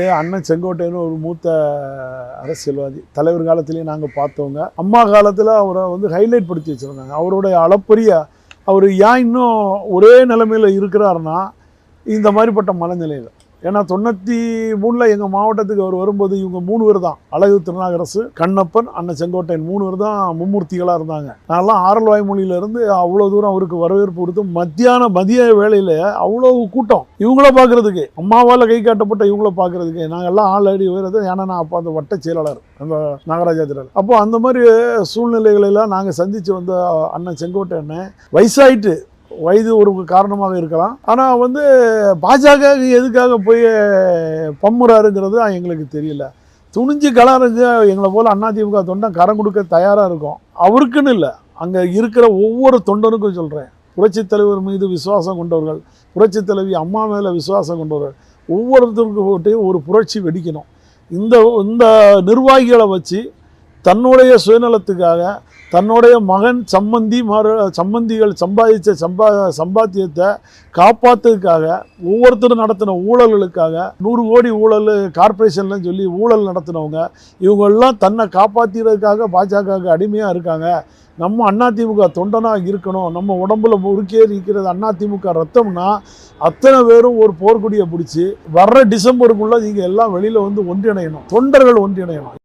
அண்ணன் செங்கோட்டையன் ஒரு மூத்த அரசியல்வாதி, தலைவர் காலத்திலேயே நாங்கள் பார்த்தவங்க. அம்மா காலத்தில் அவரை ஹைலைட் படுத்தி வச்சுருந்தாங்க. அவருடைய அளப்பரிய அவர் ஏன் இன்னும் ஒரே நிலைமையில் இருக்கிறாருன்னா இந்த மாதிரிப்பட்ட மனநிலையில். ஏன்னா 93 எங்கள் மாவட்டத்துக்கு அவர் வரும்போது இவங்க 3 பேர் தான், அழகு திருநாகரசு, கண்ணப்பன், அண்ணன் செங்கோட்டையன் 3 பேர் தான் மும்மூர்த்திகளாக இருந்தாங்க. நான்லாம் ஆரல் வாய்மொழியிலேருந்து அவ்வளோ தூரம் அவருக்கு வரவேற்பு கொடுத்து மதிய வேளையில் அவ்வளோ கூட்டம் இவங்கள பார்க்குறதுக்கு, அம்மாவால் கை காட்டப்பட்ட இவங்கள பார்க்குறதுக்கு நாங்கள்லாம் ஆளடி உயர்றது. ஏன்னா நான் அப்போ அந்த வட்ட செயலாளர் அந்த நாகராஜா திரள். அப்போ அந்த மாதிரி சூழ்நிலைகளெல்லாம் நாங்கள் சந்தித்து வந்த அண்ணன் செங்கோட்டையன் வயசாயிட்டு, வயது ஒரு காரணமாக இருக்கலாம். ஆனால் பாஜக எதுக்காக போய் பம்முறாருங்கிறது எங்களுக்கு தெரியல. துணிஞ்சு கலருங்க, எங்களை போல் அதிமுக தொண்டன் கரம் கொடுக்க தயாராக இருக்கும். அவருக்குன்னு இல்லை, அங்கே இருக்கிற ஒவ்வொரு தொண்டனுக்கும் சொல்கிறேன். புரட்சித் தலைவர் மீது விசுவாசம் கொண்டவர்கள், புரட்சித் தலைவி அம்மா மேலே விசுவாசம் கொண்டவர்கள் ஒவ்வொருத்தருக்கும் ஒரு புரட்சி வெடிக்கணும். இந்த நிர்வாகிகளை வச்சு தன்னுடைய சுயநலத்துக்காக, தன்னுடைய மகன் சம்பந்திகள் சம்பாதிச்ச சம்பாத்தியத்தை காப்பாற்றுறதுக்காக, ஒவ்வொருத்தரும் நடத்தின ஊழல்களுக்காக 100 கோடி ஊழல் கார்பரேஷன்லாம் சொல்லி ஊழல் நடத்தினவங்க இவங்கெல்லாம் தன்னை காப்பாற்றுறதுக்காக பாஜகவுக்கு அடிமையாக இருக்காங்க. நம்ம அதிமுக தொண்டனாக இருக்கணும், நம்ம உடம்புல முறுக்கேறி இருக்கிறது அதிமுக ரத்தம்னா அத்தனை பேரும் ஒரு போர்க்கொடியை பிடிச்சி வர்ற டிசம்பருக்குள்ளே நீங்கள் எல்லாம் வெளியில் ஒன்றிணையணும், தொண்டர்கள் ஒன்றிணையணும்.